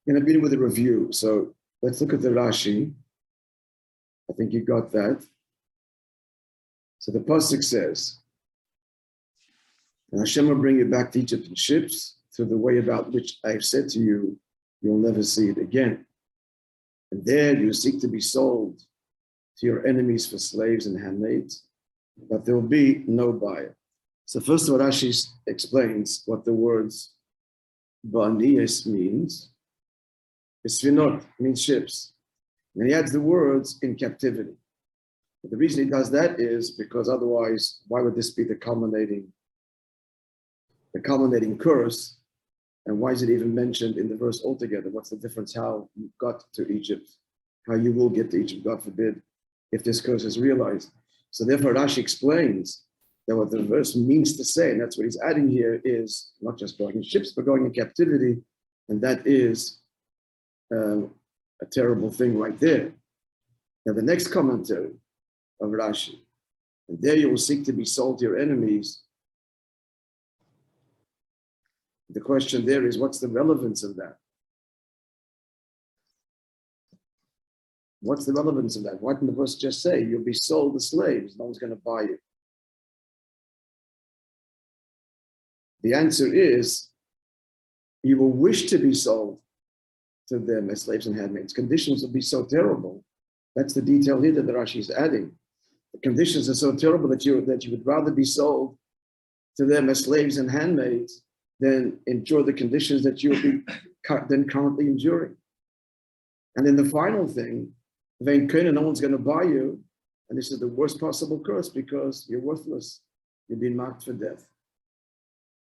I'm going to begin with a review. So let's look at the Rashi. I think you got that. So the pasuk says, and Hashem will bring you back to Egypt in ships through the way about which I have said to you, you'll never see it again. And there you seek to be sold to your enemies for slaves and handmaids, but there will be no buyer. So first of all, Rashi explains what the words Ba'niyas means. Sfinot means ships. And he adds the words in captivity. But the reason he does that is because otherwise, why would this be the culminating curse? And why is it even mentioned in the verse altogether? What's the difference how you got to Egypt, how you will get to Egypt, God forbid, if this curse is realized. So therefore, Rashi explains that what the verse means to say, and that's what he's adding here, is not just going in ships, but going in captivity. And that is a terrible thing right there. Now, the next commentary of Rashi, and there you will seek to be sold to your enemies. The question there is, what's the relevance of that? What's the relevance of that? Why didn't the verse just say, you'll be sold as slaves, no one's going to buy you? The answer is, you will wish to be sold to them as slaves and handmaids. Conditions will be so terrible. That's the detail here that the Rashi is adding. The conditions are so terrible that you would rather be sold to them as slaves and handmaids than endure the conditions that you'll be then currently enduring. And then the final thing, no one's going to buy you, and this is the worst possible curse because you're worthless. You've been marked for death.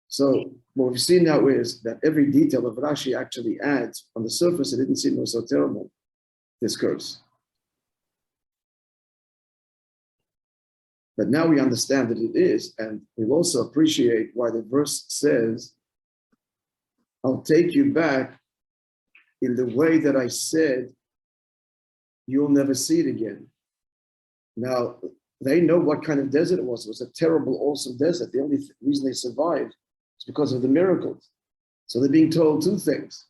So what we've seen now is that every detail of Rashi actually adds, on the surface, it didn't seem so terrible, this curse. But now we understand that it is, and we'll also appreciate why the verse says, I'll take you back in the way that I said, you'll never see it again. Now, they know what kind of desert it was. It was a terrible, awesome desert. The only reason they survived is because of the miracles. So they're being told two things.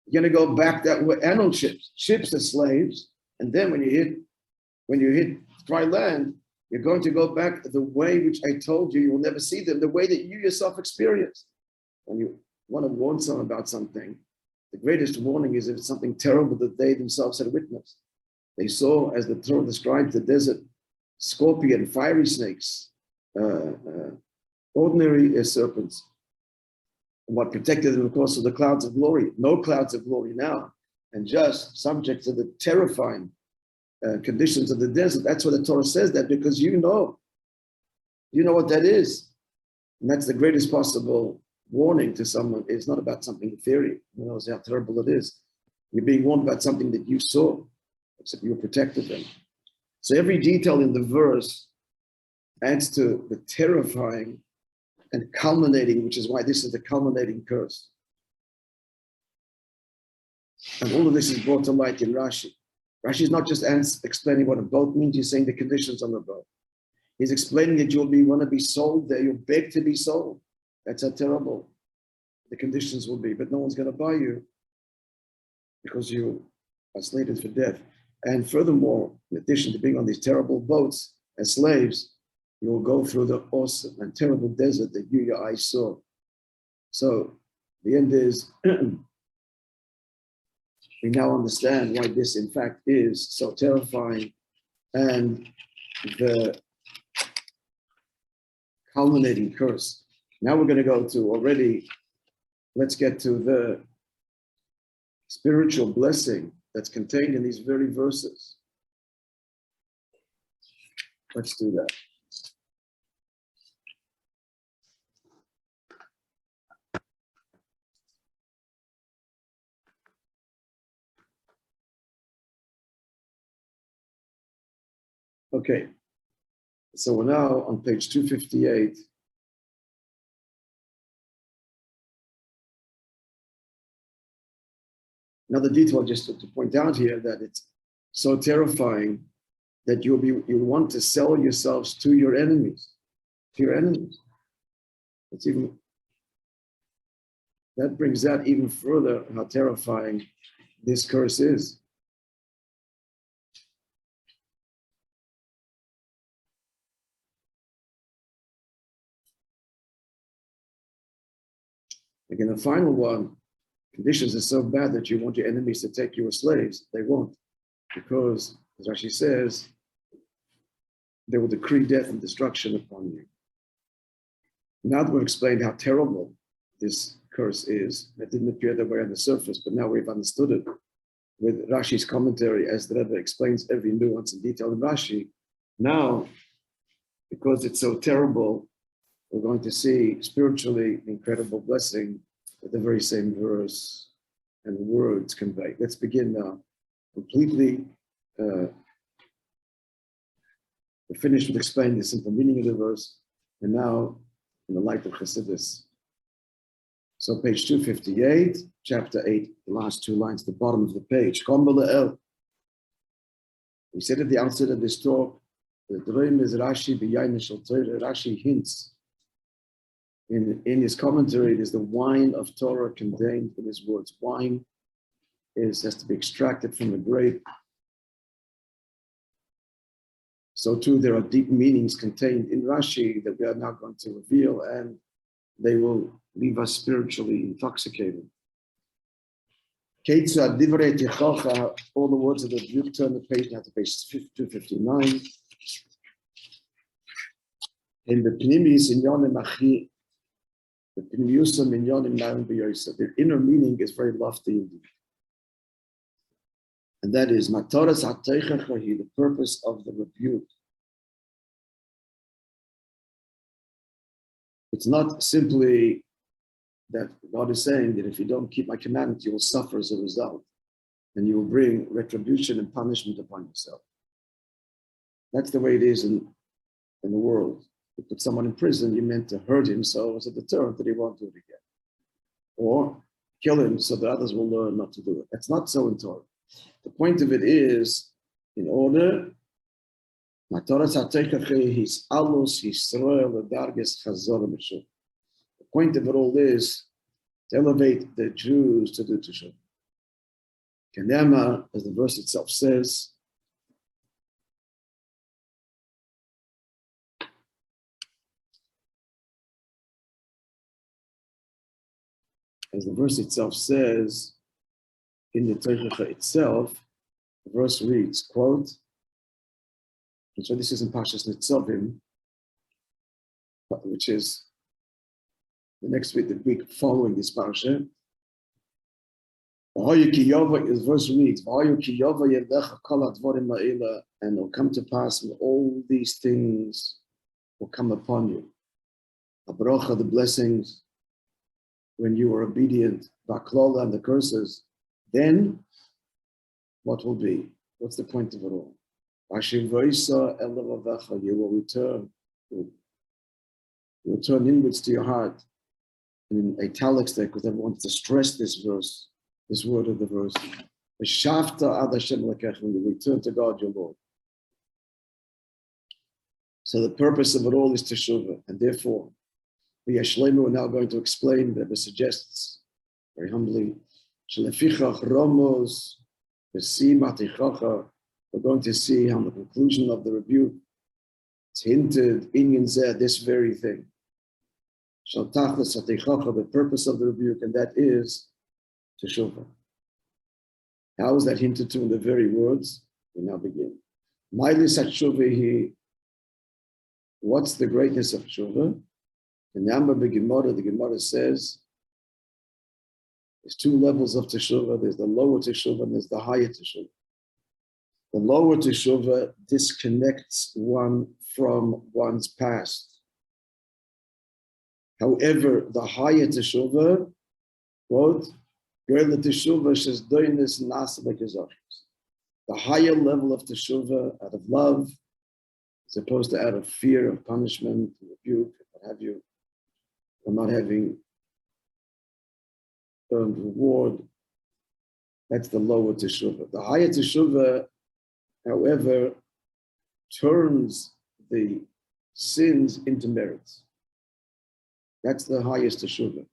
You're going to go back that way, and on ships. Ships are slaves. And then when you hit dry land, you're going to go back the way which I told you, you will never see them, the way that you yourself experienced. When you want to warn someone about something, the greatest warning is if it's something terrible that they themselves had witnessed. They saw, as the Torah describes the desert, scorpion, fiery snakes, ordinary serpents. What protected them, of course, were the clouds of glory. No clouds of glory now, and just subject to the terrifying conditions of the desert. That's what the Torah says that, because you know what that is. And that's the greatest possible warning to someone. It's not about something ethereal. Who knows how terrible it is. You're being warned about something that you saw, except you protected them. So every detail in the verse adds to the terrifying and culminating, which is why this is the culminating curse. And all of this is brought to light in Rashi. Rashi is not just explaining what a boat means, he's saying the conditions on the boat. He's explaining that you'll want to be sold there, you'll beg to be sold. That's how terrible the conditions will be, but no one's going to buy you because you are slated for death. And furthermore, in addition to being on these terrible boats as slaves, you will go through the awesome and terrible desert that your eyes saw. So the end is, we now understand why this, in fact, is so terrifying, and the culminating curse. Now we're going to go to let's get to the spiritual blessing that's contained in these very verses. Let's do that. Okay, so we're now on page 258. Another detail just to point out here, that it's so terrifying that you want to sell yourselves to your enemies. It's even that brings out even further how terrifying this curse is. Again, the final one, conditions are so bad that you want your enemies to take you as slaves. They won't, because, as Rashi says, they will decree death and destruction upon you. Now that we've explained how terrible this curse is, it didn't appear that way on the surface, but now we've understood it with Rashi's commentary, as the Rebbe explains every nuance and detail in Rashi. Now, because it's so terrible, we're going to see spiritually incredible blessing that the very same verse and words convey. Let's begin now. Completely, we're finished with explaining the simple meaning of the verse, and now in the light of Chassidus. So page 258, chapter 8, the last two lines, the bottom of the page. We said at the outset of this talk, the dream is Rashi b'yayin shel Torah. Rashi hints in his commentary, it is the wine of Torah contained in his words. Wine has to be extracted from a grape. So too, there are deep meanings contained in Rashi that we are now going to reveal, and they will leave us spiritually intoxicated. All the words of the Duke, turn the page now to page 259. In the Pnimis in Yonim Achi, the Pnimiusam in Yonim Naim B'Yosa, their inner meaning is very lofty indeed. And that is Mataras HaTeichachahi, the purpose of the rebuke. It's not simply that God is saying that if you don't keep my commandment, you will suffer as a result, and you will bring retribution and punishment upon yourself. That's the way it is in the world. You put someone in prison, you meant to hurt him so as a deterrent that he won't do it again. Or kill him so that others will learn not to do it. That's not so in Torah. The point of it is, in order, the point of it all is to elevate the Jews to do teshuvah. Kenema, as the verse itself says, in the Teichacha itself, the verse reads, quote, and so this is in Parshas Nitzavim, which is the next week, the week following this parsha. The verse reads, and it will come to pass when all these things will come upon you. The blessings, when you are obedient, Baklola and the curses, then what will be? What's the point of it all? You will return. You will turn inwards to your heart. And in italics there, because everyone wants to stress this verse, this word of the verse. When you return to God, your Lord. So the purpose of it all is teshuvah, and therefore, we're now going to explain that it suggests very humbly. We're going to see how the conclusion of the rebuke is hinted in this very thing. The purpose of the rebuke, and that is teshuvah. How is that hinted to in the very words? We now begin. What's the greatness of teshuvah? In the Gemara says there's two levels of teshuvah. There's the lower teshuvah and there's the higher teshuvah. The lower teshuvah disconnects one from one's past. However, the higher teshuvah, quote, the higher level of teshuvah out of love, as opposed to out of fear of punishment, rebuke, what have you, or not having earned reward. That's the lower teshuvah. The higher teshuvah, however, turns the sins into merits. That's the highest teshuvah.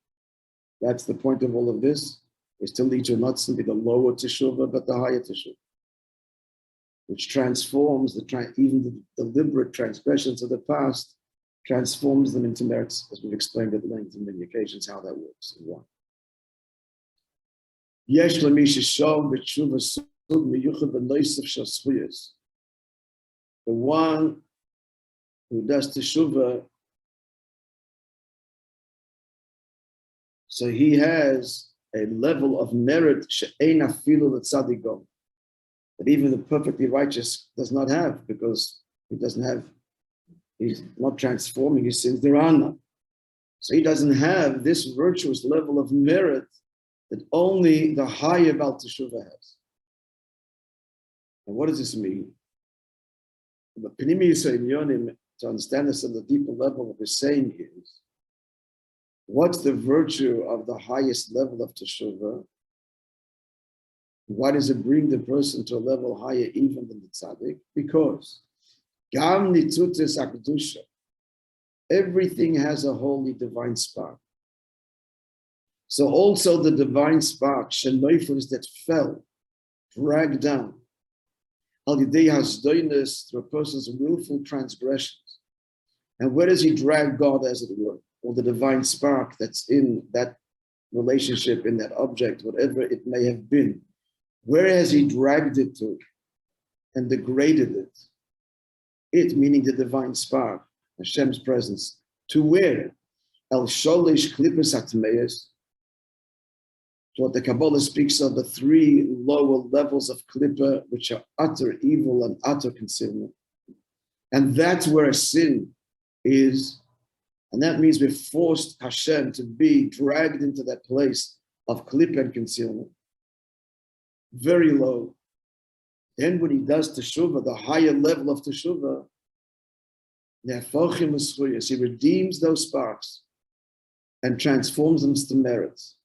That's the point of all of this, is to lead to not simply the lower teshuvah, but the higher teshuvah, which transforms even the deliberate transgressions of the past, transforms them into merits, as we've explained at length on many occasions how that works and why. Yesh l'mi sheshov b'teshuvah sug miyuchad b'noisef shel zchuyos. The one who does teshuvah, so he has a level of merit she'ein afilu l'tzadik go, that even the perfectly righteous does not have, because he's not transforming his sins, there are none. So he doesn't have this virtuous level of merit that only the higher Baal Teshuvah has. And what does this mean? To understand this on the deeper level, what we're saying is, what's the virtue of the highest level of Teshuvah? Why does it bring the person to a level higher even than the tzaddik? Because Gam Nitzutis Akdusha, everything has a holy divine spark. So also the divine spark, Shenoifos, that fell, dragged down, Al Yidei Hasdoinus, through a person's willful transgressions. And where does he drag God, as it were, or the divine spark that's in that relationship, in that object, whatever it may have been? Where has he dragged it to and degraded it? It, meaning the divine spark, Hashem's presence, to where? El Sholish Klippus Atmeis, to what the Kabbalah speaks of, the three lower levels of Klippa, which are utter evil and utter concealment. And that's where a sin is. And that means we've forced Hashem to be dragged into that place of Klippa and concealment. Very low. Then when he does teshuvah, the higher level of teshuvah, he redeems those sparks and transforms them to merits.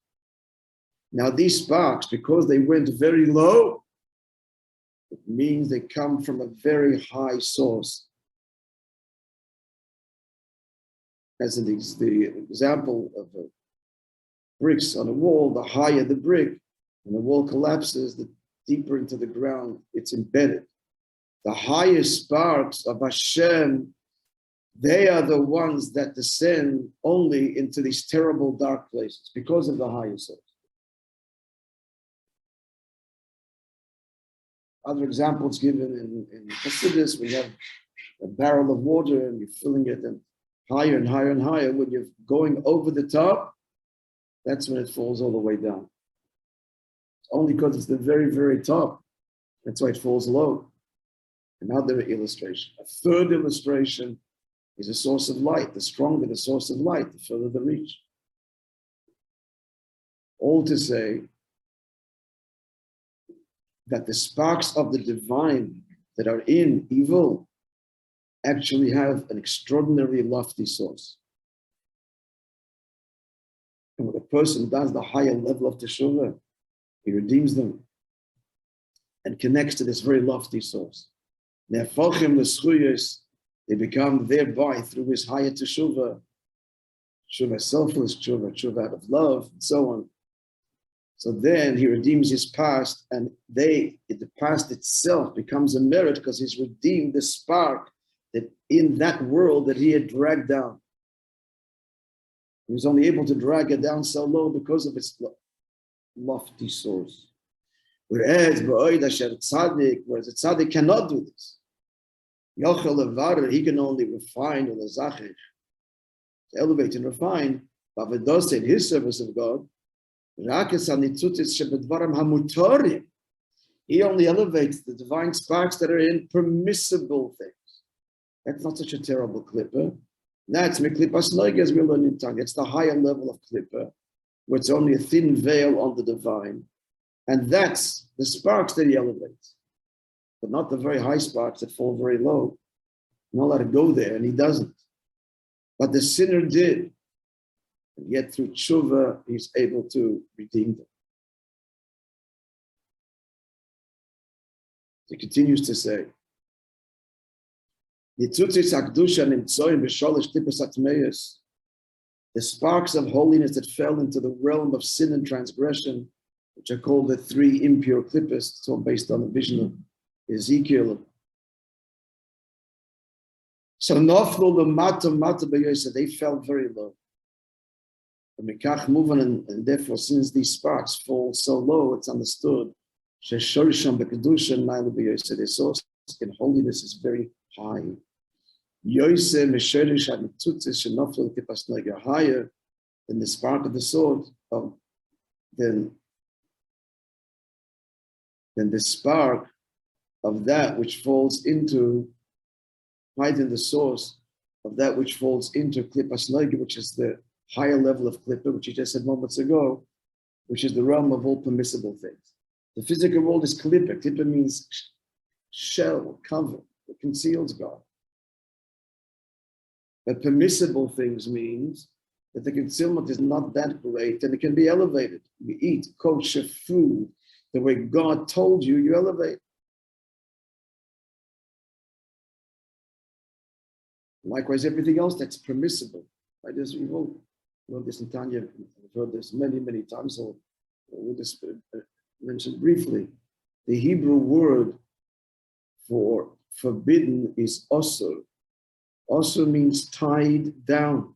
Now these sparks, because they went very low, it means they come from a very high source. As in the example of bricks on a wall, the higher the brick, when the wall collapses, the deeper into the ground it's embedded. The highest sparks of Hashem, they are the ones that descend only into these terrible dark places because of the higher source. Other examples given in CURSES, we have a barrel of water and you're filling it and higher and higher and higher. When you're going over the top, that's when it falls all the way down. Only because it's the very, very top. That's why it falls low. Another illustration. A third illustration is a source of light. The stronger the source of light, the further the reach. All to say that the sparks of the divine that are in evil actually have an extraordinarily lofty source. And when a person does the higher level of teshuvah, he redeems them and connects to this very lofty source. They become thereby, through his higher teshuvah, selfless teshuvah out of love, and so on. So then he redeems his past, and the past itself becomes a merit because he's redeemed the spark that in that world that he had dragged down. He was only able to drag it down so low because of its lofty source. Whereas a tzaddik cannot do this. He can only refine or to elevate and refine, but in his service of God, he only elevates the divine sparks that are in permissible things. That's not such a terrible klippa. That's miklipas noig, as we learn in tongue. It's the higher level of klippa, where it's only a thin veil on the divine. And that's the sparks that he elevates, but not the very high sparks that fall very low. You're not allowed to go there, and he doesn't. But the sinner did. And yet through tshuva, he's able to redeem them. He continues to say, the sparks of holiness that fell into the realm of sin and transgression, which are called the three impure clippers. It's all based on the vision of Ezekiel. So noflu l'mata mata b'yosef, they fell very low. And therefore, since these sparks fall so low, it's understood their source in holiness is very high. Higher than the spark of the sword, than the spark of that which falls into, higher than the source of that which falls into klippas noga, which is the higher level of klippa, which you just said moments ago, which is the realm of all permissible things. The physical world is klippa. Klippa means shell, cover, it conceals God. But permissible things means that the concealment is not that great and it can be elevated. You eat kosher food the way God told you, you elevate. Likewise, everything else that's permissible. Right? We've all learned this in Tanya, I've heard this many, many times, so we'll just mention briefly. The Hebrew word for forbidden is osur. Osur means tied down.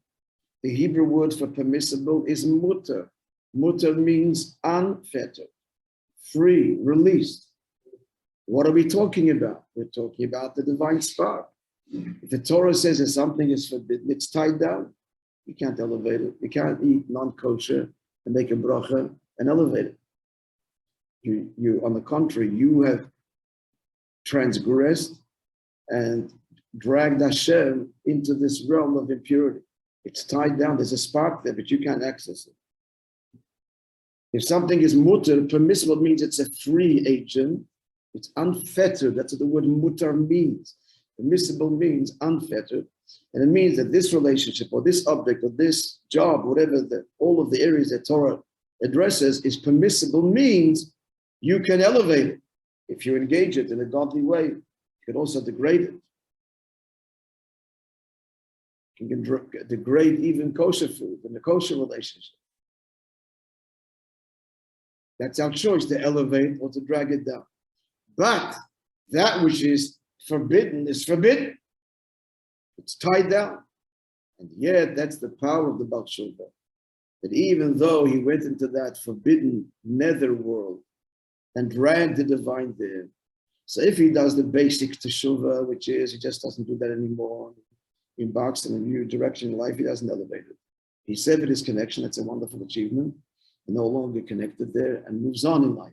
The Hebrew word for permissible is mutter. Mutter means unfettered, free, released. What are we talking about? We're talking about the divine spark. If the Torah says that something is forbidden, it's tied down. You can't elevate it. You can't eat non-kosher and make a bracha and elevate it. You, on the contrary, you have transgressed and dragged Hashem into this realm of impurity. It's tied down. There's a spark there, but you can't access it. If something is mutter, permissible means it's a free agent. It's unfettered. That's what the word mutter means. Permissible means unfettered. And it means that this relationship or this object or this job, whatever all of the areas that Torah addresses is permissible means you can elevate it. If you engage it in a godly way, you can also degrade it. You can degrade even kosher food in the kosher relationship. That's our choice, to elevate or to drag it down. But that which is forbidden is forbidden. It's tied down. And yet, that's the power of the Baal Tshuva. That even though he went into that forbidden nether world and dragged the divine there, so if he does the basic teshuvah, which is he just doesn't do that anymore, he embarks in a new direction in life, he doesn't elevate it. He severed his connection, that's a wonderful achievement, and no longer connected there and moves on in life.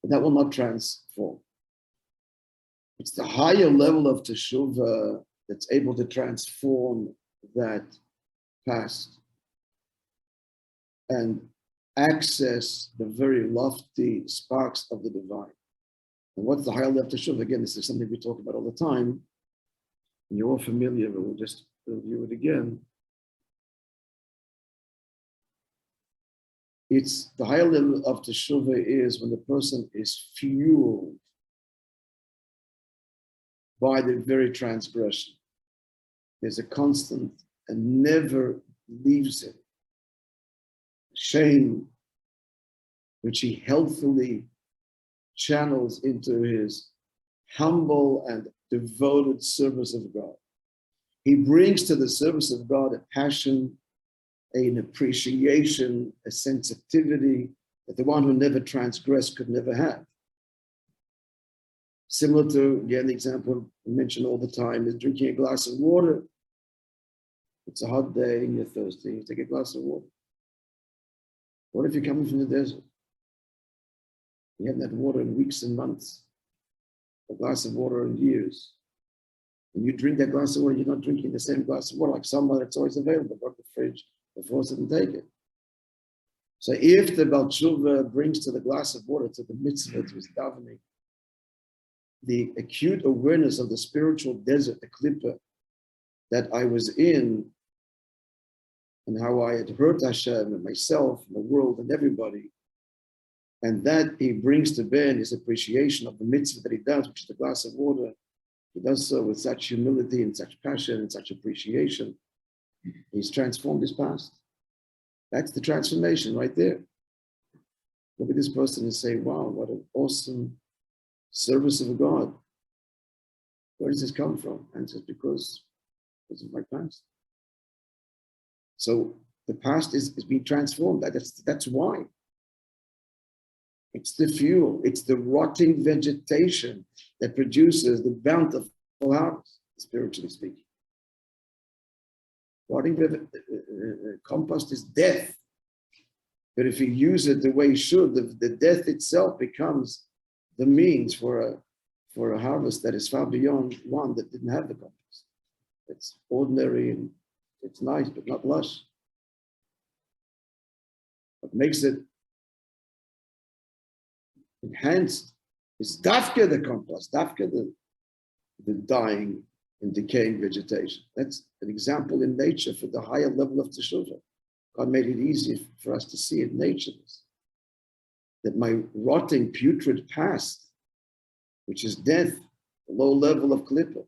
But that will not transform. It's the higher level of teshuvah that's able to transform that past and access the very lofty sparks of the divine. And what's the higher level of teshuvah? Again, this is something we talk about all the time. And you're all familiar, but we'll just review it again. It's the higher level of teshuvah is when the person is fueled by the very transgression. There's a constant and never leaves him shame, which he healthily channels into his humble and devoted service of God. He brings to the service of God a passion, an appreciation, a sensitivity that the one who never transgressed could never have. Similar to, again, the example I mention all the time is drinking a glass of water. It's a hot day and you're thirsty, you take a glass of water. What if you're coming from the desert? You haven't had water in weeks and months, a glass of water in years. And you drink that glass of water, you're not drinking the same glass of water like someone that's always available, go to the fridge, force it and take it. So if the Baal Tshuva brings to the glass of water, to the mitzvah, to his davening, the acute awareness of the spiritual desert, the klippa that I was in, and how I had hurt Hashem and myself and the world and everybody, and that he brings to bear his appreciation of the mitzvah that he does, which is the glass of water. He does so with such humility and such passion and such appreciation. He's transformed his past. That's the transformation right there. Look at this person and say, wow, what an awesome service of God. Where does this come from? And it's because of my past. So the past is being transformed. That's why. It's the fuel. It's the rotting vegetation that produces the bountiful harvest, spiritually speaking. Rotting compost is death. But if you use it the way you should, the death itself becomes the means for a harvest that is far beyond one that didn't have the compost. It's ordinary and it's nice, but not lush. What makes it enhanced is dafka the compost, dafka the dying and decaying vegetation. That's an example in nature for the higher level of teshuvah. God made it easy for us to see it, nature. That my rotting, putrid past, which is death, the low level of klippah,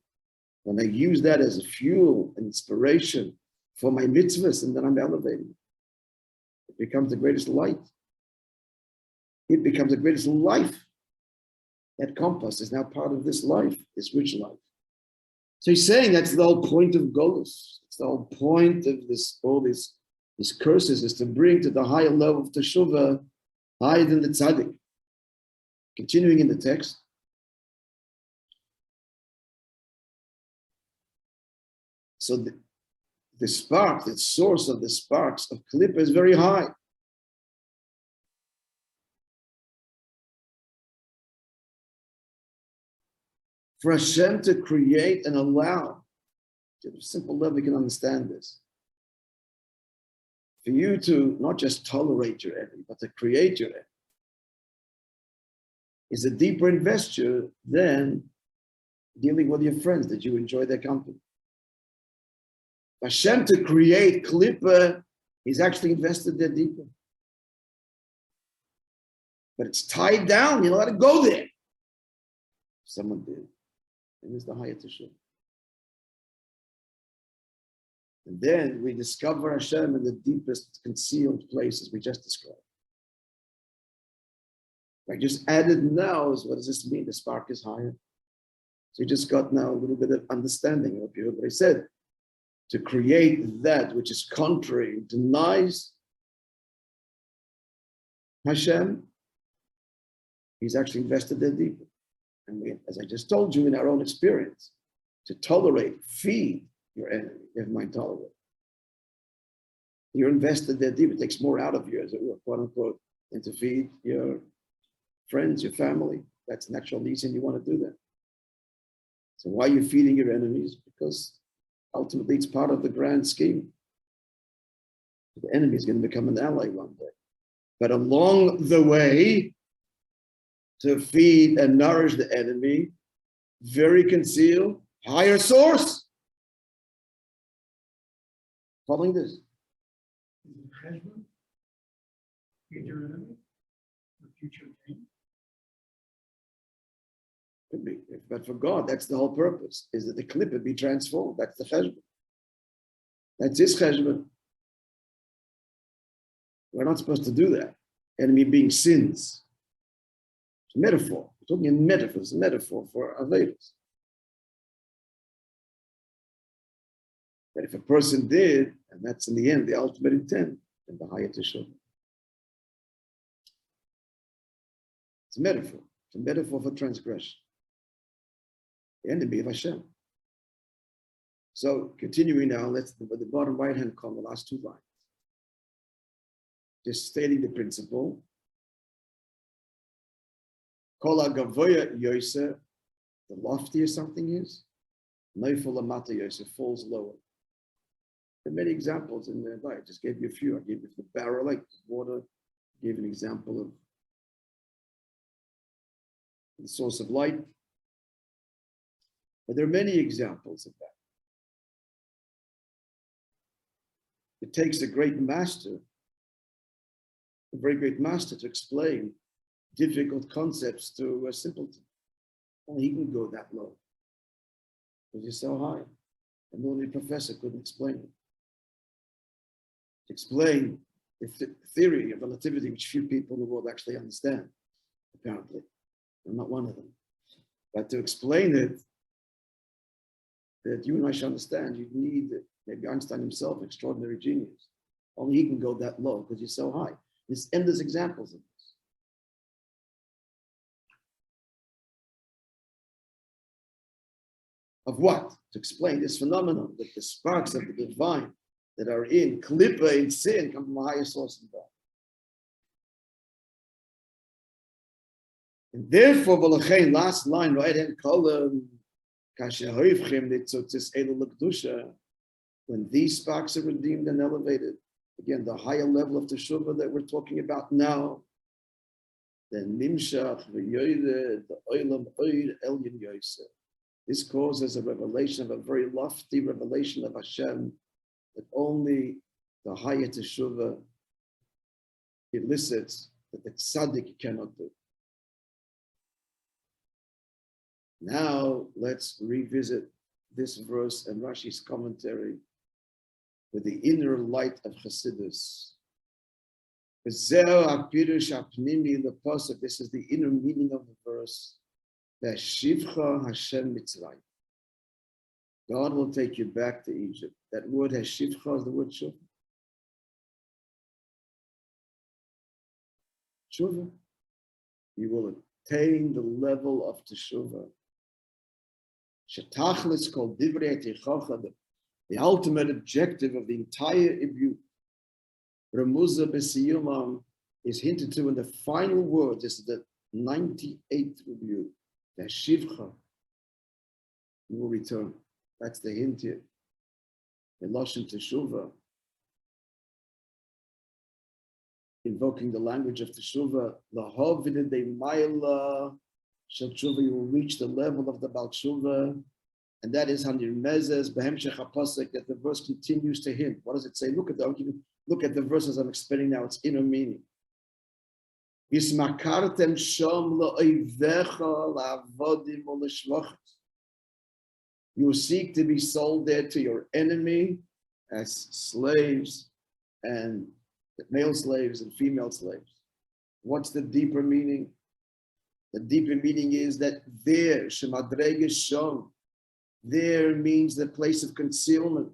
when I use that as a fuel and inspiration for my mitzvahs, and then I'm elevating it. It becomes the greatest light. It becomes the greatest life. That compost is now part of this life, this rich life. So he's saying that's the whole point of Golus. It's the whole point of this, all these curses, is to bring to the higher level of teshuvah, higher than the tzaddik. Continuing in the text. So the spark, the source of the sparks of klippah is very high. For Hashem to create and allow, at a simple level, we can understand this. For you to not just tolerate your enemy, but to create your enemy, is a deeper investure than dealing with your friends, that you enjoy their company. Hashem to create klippah, he's actually invested there deeper. But it's tied down, you don't let it go there. Someone did. And it's the higher teshuvah. And then we discover Hashem in the deepest concealed places we just described. I just added now is, what does this mean? The spark is higher. So you just got now a little bit of understanding of what I said. To create that which is contrary, denies Hashem, he's actually invested there deeper. And we, as I just told you in our own experience, to tolerate, feed your enemy, never mind tolerate. You're invested there deep. It takes more out of you, as it were, quote unquote, than to feed your friends, your family. That's natural reason you want to do that. So why are you feeding your enemies? Because ultimately it's part of the grand scheme. The enemy is going to become an ally one day. But along the way, to feed and nourish the enemy, very concealed, higher source. Following this. Your enemy, the future gain. Could be, but for God, that's the whole purpose, is that the klippah be transformed. That's the cheshbon. That's his cheshbon. We're not supposed to do that. Enemy being sins. It's a metaphor. We're talking in metaphors, a metaphor for Avedas. But if a person did, and that's in the end the ultimate intent, then the higher teshuvah. It's a metaphor. It's a metaphor for transgression. The enemy of Hashem. So continuing now, let's the bottom right-hand column, the last two lines. Just stating the principle. Kol hagavoya yoseh, the loftier something is, neifel lamata yoseh, falls lower. There are many examples in there. I just gave you a few. I gave you the barrel, like water. I gave an example of the source of light. But there are many examples of that. It takes a great master, a very great master, to explain difficult concepts to a simpleton. Only he can go that low because he's so high. And only a professor couldn't explain it. To explain theory of relativity, which few people in the world actually understand, apparently. I'm not one of them. But to explain it, that you and I should understand, you need, maybe Einstein himself, extraordinary genius. Only he can go that low because he's so high. There's endless examples of this. Of what? To explain this phenomenon, that the sparks of the divine that are in Klippa, in sin, come from a higher source than God. And therefore, last line, right hand column, when these sparks are redeemed and elevated, again, the higher level of teshuvah that we're talking about now, then nimshach v'yoyed the olam oid elyon yosef. This causes a revelation of a very lofty revelation of Hashem that only the higher teshuvah elicits that the tzaddik cannot do. Now let's revisit this verse and Rashi's commentary with the inner light of Chassidus. This is the inner meaning of the verse. Hashem Mitzrayim. God will take you back to Egypt. That word Hashivcha is the word Shuvah. Shuvah. You will attain the level of Teshuvah. Shetachlis called Divrei Teichacha, the ultimate objective of the entire Ibut. Ramuzah B'siyumam is hinted to in the final word. This is the 98th Ibut. The Shivcha, you will return. That's the hint here. In Lashon Teshuvah, invoking the language of Teshuvah, Lahovide de Maila Shel Teshuvah, you will reach the level of the Baal Teshuvah, and that is Hanir Mezes Behemshech HaPasek, that the verse continues to hint. What does it say? Look at the verse as I'm explaining now, its inner meaning. Yismakartem shom la'oivecha la'avodim u'l'shvachos. You seek to be sold there to your enemy as slaves, and male slaves and female slaves. What's the deeper meaning? The deeper meaning is that there, shemadrege shom, there means the place of concealment.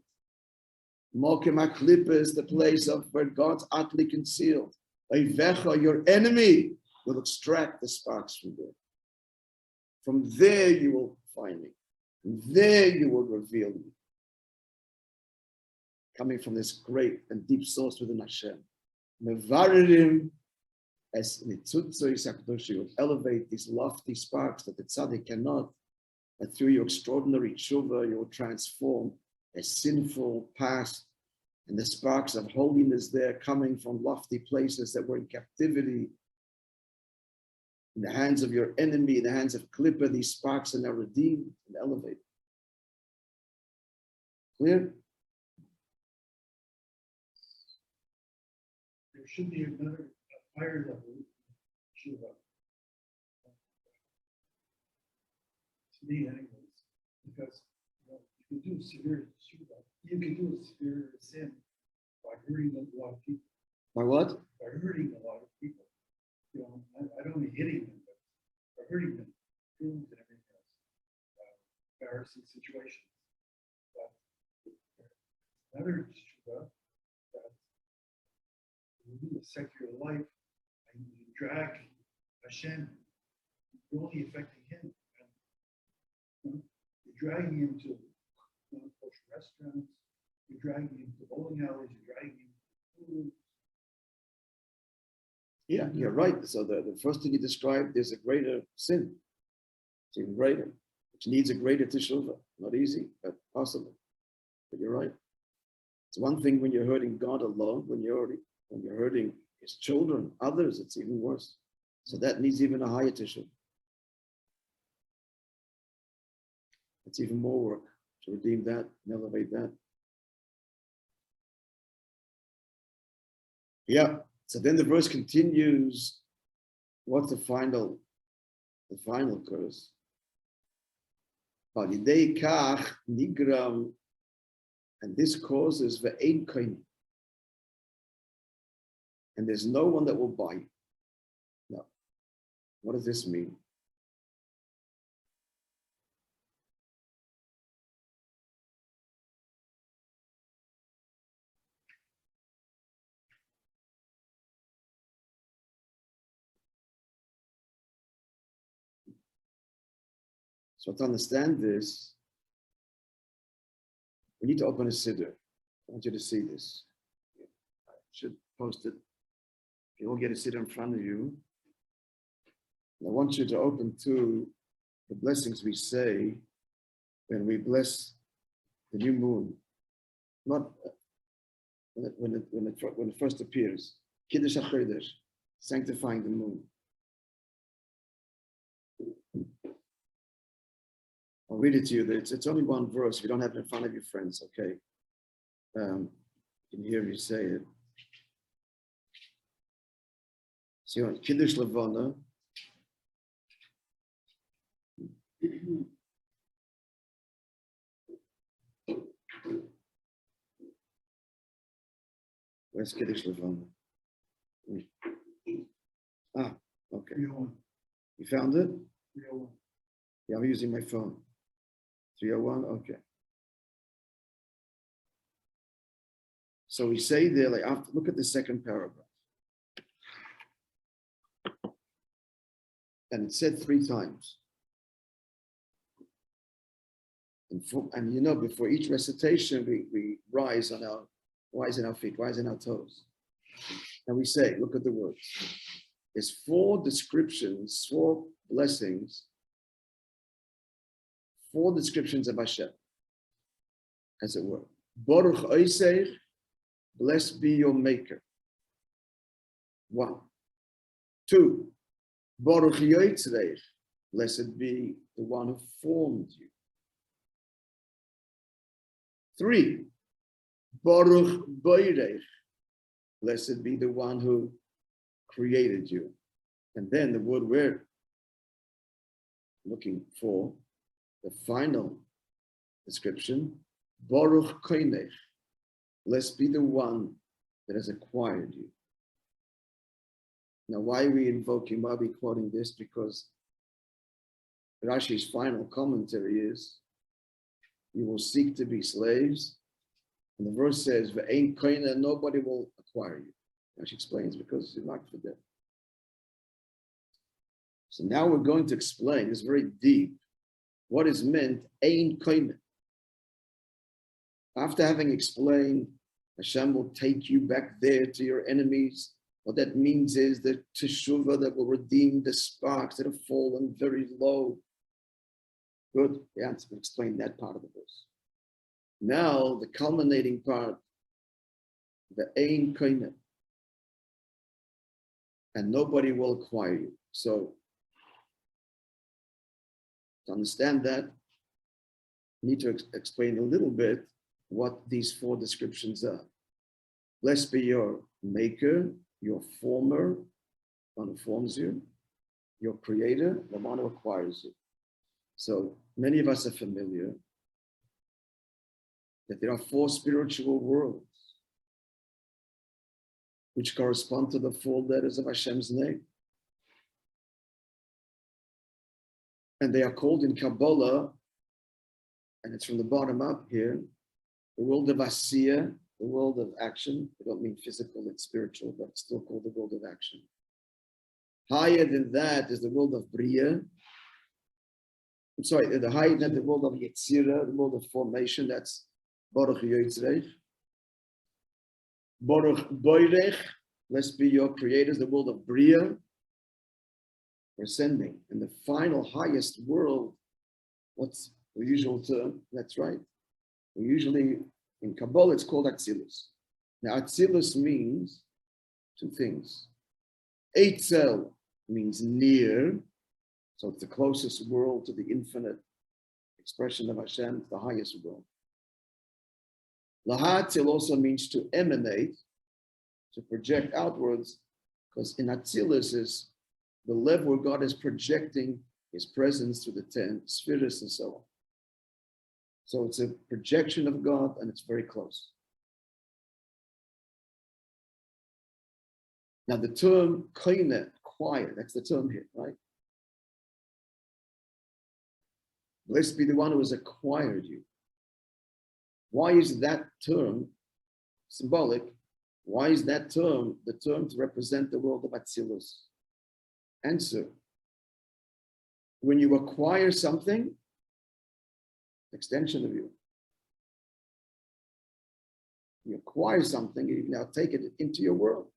Mokem HaKlippa is the place of where God's utterly concealed. Your enemy will extract the sparks from there. From there you will find me. From there you will reveal me. Coming from this great and deep source within Hashem. Mevarerim as nitzutzo yisakdosh, you will elevate these lofty sparks that the tzaddik cannot. And through your extraordinary tshuva, you will transform a sinful past and the sparks of holiness there coming from lofty places that were in captivity. In the hands of your enemy, in the hands of Klippa, these sparks are now redeemed and elevated. Clear? There should be another higher level tshuva. To me, anyways, because you can do severe tshuva. You can do a severe sin by hurting a lot of people. By what? By hurting a lot of people. I don't mean hitting them, but by hurting them, food and everything else. Embarrassing situations. But another tshuva that you live a secular life and you drag Hashem, you're only affecting him. And, you're dragging him to kosher restaurants, you're dragging him to bowling alleys, you're dragging him to food. Yeah, you're right. So the first thing you described is a greater sin. It's even greater, which needs a greater teshuvah. Not easy, but possible. But you're right. It's one thing when you're hurting God alone, when you're hurting his children, others, it's even worse. So that needs even a higher teshuvah. It's even more work to redeem that and elevate that. Yeah. So then the verse continues. What's the final curse? Validei kach nigram, and this causes ve'ein koini. and there's no one that will buy you. No. What does this mean? So to understand this, we need to open a siddur. I want you to see this. I should post it. You will get a siddur in front of you. And I want you to open to the blessings we say when we bless the new moon. Not when it first appears. Kiddush HaChodesh, sanctifying the moon. I'll read it to you. It's only one verse. If you don't have it in front of your friends, okay? You can hear me say it. So, Kiddush Levana. Where's Kiddush Levana? Ah, okay. 301. You found it? 301. Yeah, I'm using my phone. 301, okay. So we say there, like, after, look at the second paragraph. And it said 3 times. And you know, before each recitation, we rise in our feet, rise in our toes. And we say, look at the words. There's 4 descriptions, 4 blessings, 4 descriptions of Hashem, as it were. Baruch Oisei, blessed be your maker. 1. 2. Baruch Yotzreich, blessed be the one who formed you. 3. Baruch Boirech, blessed be the one who created you. And then the word we're looking for, the final description, Baruch Koinech, blessed be the one that has acquired you. Now, why are we invoking, why are we quoting this? Because Rashi's final commentary is, you will seek to be slaves. And the verse says, Ve'ein koina, nobody will acquire you. Rashi explains, because you're not for them. So now we're going to explain, it's very deep, what is meant, ein koina. After having explained, Hashem will take you back there to your enemies. What that means is the teshuvah that will redeem the sparks that have fallen very low. Good, yeah, let's explain that part of the verse. Now, the culminating part, the ein koina, and nobody will acquire you. So, to understand that, we need to explain a little bit what these 4 descriptions are. Blessed be your maker, your former, one who forms you, your creator, the one who acquires you. So many of us are familiar that there are 4 spiritual worlds which correspond to the 4 letters of Hashem's name. And they are called in Kabbalah, and it's from the bottom up here, the world of Asiya, the world of action. I don't mean physical, it's spiritual, but it's still called the world of action. Higher than that is the world of Bria. I'm sorry, the higher than the world of Yetzirah, the world of formation, that's Baruch Yotzreich. Baruch Boirech, blessed be your creators, the world of Bria. We're ascending. And the final highest world, what's the usual term? That's right. We usually, in Kabbalah, it's called Atzilus. Now, Atzilus means 2 things. Eitzel means near, so it's the closest world to the infinite expression of Hashem, it's the highest world. Lahatzil also means to emanate, to project outwards, because in Atzilus is the level where God is projecting his presence through the 10 spheres and so on. So it's a projection of God and it's very close. Now the term koine, acquire, that's the term here, right? Blessed be the one who has acquired you. Why is that term symbolic? Why is that term the term to represent the world of Atzilus? Answer. When you acquire something, extension of you. You acquire something, you now take it into your world.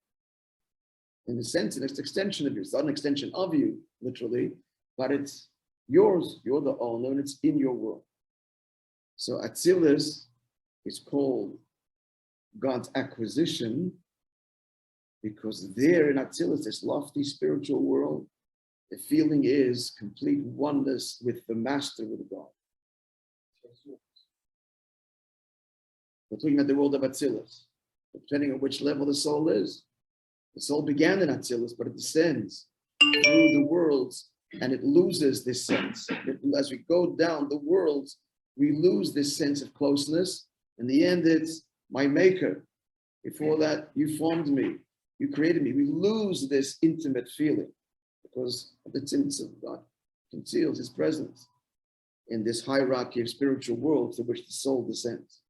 In a sense, it's an extension of you. It's not an extension of you, literally, but it's yours. You're the owner, and it's in your world. So Atzilus is called God's acquisition because there in Atzilus, this lofty spiritual world, the feeling is complete oneness with the master, with God. We're talking about the world of Atzilus. Depending on which level the soul is. The soul began in Atzilus, but it descends through the worlds and it loses this sense. As we go down the worlds, we lose this sense of closeness. In the end, it's my maker. Before that, you formed me. You created me. We lose this intimate feeling because of the tzimtzum of God conceals his presence in this hierarchy of spiritual worlds to which the soul descends.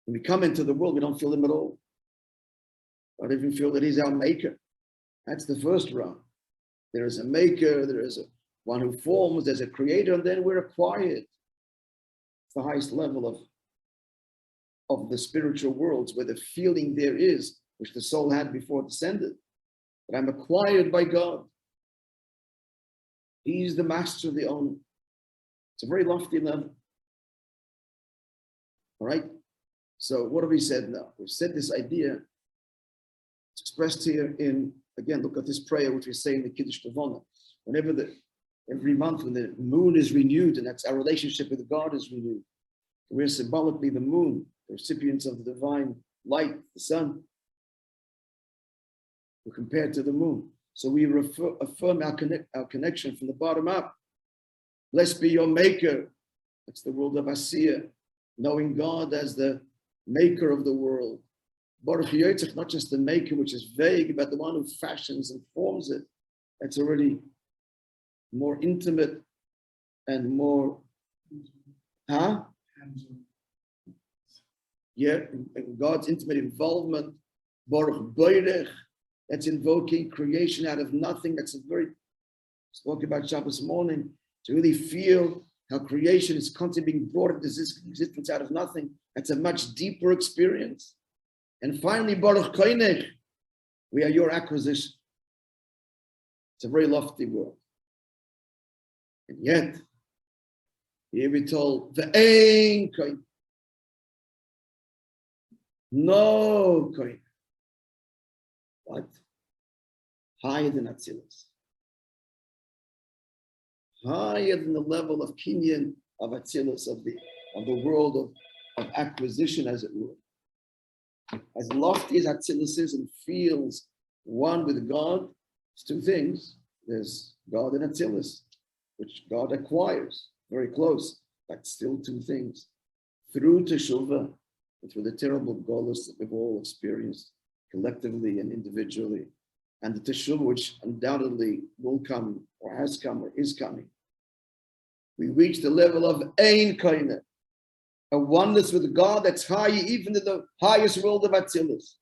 When we come into the world, we don't feel him at all. We don't even feel that he's our maker. That's the first round. There is a maker, there is one who forms, there's a creator, and then we're acquired. It's the highest level of the spiritual worlds where the feeling there is, which the soul had before it descended, that I'm acquired by God. He's the master, the owner. It's a very lofty level. All right? So what have we said now? We've said this idea. It's expressed here in, again, look at this prayer which we say in the Kiddush Kavana. Every month when the moon is renewed, and that's our relationship with God is renewed. We're symbolically the moon, the recipients of the divine light, the sun. We're compared to the moon. So we affirm our connection from the bottom up. Blessed be your maker. That's the world of Asiya, knowing God as the maker of the world. Baruch Yotzach, not just the maker, which is vague, but the one who fashions and forms it. That's already more intimate and more, yeah, God's intimate involvement. Baruch Boirech, that's invoking creation out of nothing. That's a very, spoke about Shabbos morning, to really feel how creation is constantly being brought into existence out of nothing. That's a much deeper experience. And finally, Baruch Koinech, we are your acquisition. It's a very lofty word. And yet, here we're told, the Ein Koin. No Koin. What? Higher than Atzilus. Higher than the level of Kinyan of Atzilus, of the world of acquisition, as it were. As lofty as Atzilus is and feels one with God, it's two things. There's God and Atzilus, which God acquires, very close, but still two things. Through Teshuvah, and through the terrible golus that we've all experienced collectively and individually, and the Teshuvah, which undoubtedly will come, or has come, or is coming, we reach the level of Ein Koineh, a oneness with God that's higher even than the highest world of Atzilus,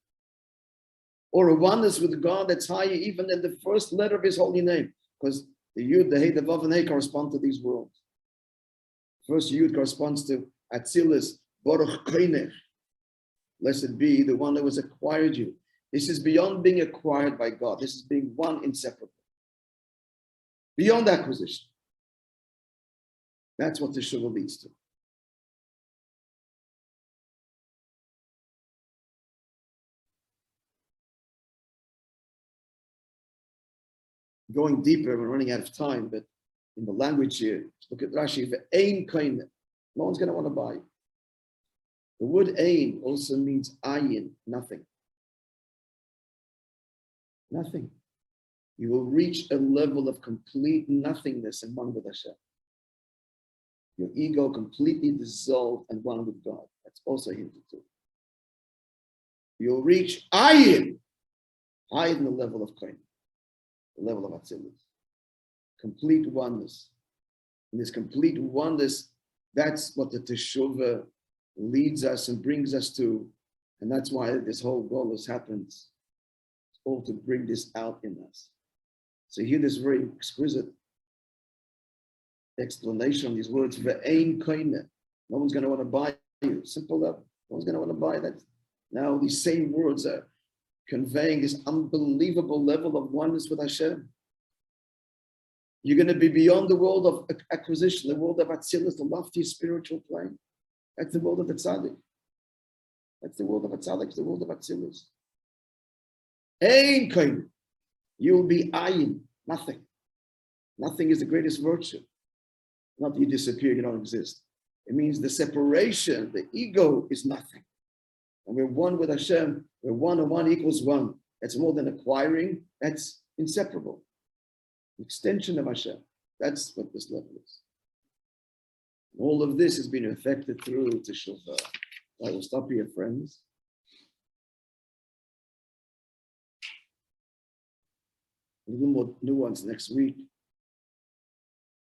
or a oneness with God that's higher even than the first letter of his holy name, because the Yud, the Hey, the Vav, and Hey correspond to these worlds. First Yud corresponds to Atzilus, Baruch Koinech. Blessed be the one that was acquired you. This is beyond being acquired by God. This is being one inseparable. Beyond acquisition. That's what Teshuvah leads to. Going deeper, we're running out of time, but in the language here, look at Rashi, Ein Koineh. No one's going to want to buy. The word Ein also means ayin, nothing. Nothing. You will reach a level of complete nothingness and one with Hashem. Your ego completely dissolved and one with God. That's also hinted to. You'll reach ayin. higher than the level of Kohen, the level of Atzilus. Complete oneness. And this complete oneness, that's what the Teshuvah leads us and brings us to. And that's why this whole Golus happens. It's all to bring this out in us. So here this very exquisite explanation of these words, Ve'ein koine. No one's going to want to buy you. Simple level. No one's going to want to buy that. Now these same words are conveying this unbelievable level of oneness with Hashem. You're going to be beyond the world of acquisition, the world of Atzilus, the lofty spiritual plane. That's the world of the tzaddik. That's the world of a tzaddik, the world of Atzilus. Ein koine. You will be ayin, nothing. Nothing is the greatest virtue. Not that you disappear, you don't exist. It means the separation, the ego is nothing. And we're one with Hashem. We're one and one equals one. That's more than acquiring. That's inseparable. Extension of Hashem. That's what this level is. All of this has been affected through Teshuvah. I will stop here, friends. A little more nuance next week.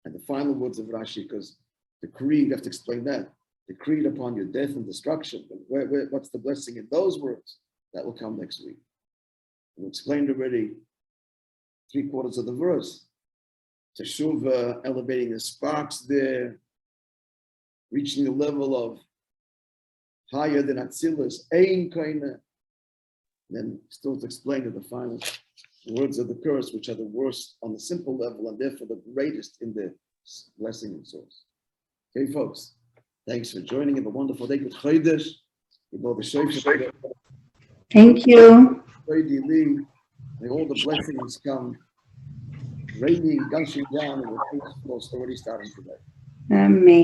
And the final words of Rashi, because the creed, you have to explain that. The creed upon your death and destruction. But what's the blessing in those words? That will come next week. We explained already 3/4 of the verse. Teshuvah, elevating the sparks there, reaching the level of higher than Atzilus, Ein koine. Then still to explain to the final words of the curse, which are the worst on the simple level and therefore the greatest in the blessing and source. Okay, folks, thanks for joining. Have a wonderful day. Good Chodesh. Thank you. May all the blessings come raining, gushing down, and the peace already starting today. Amen.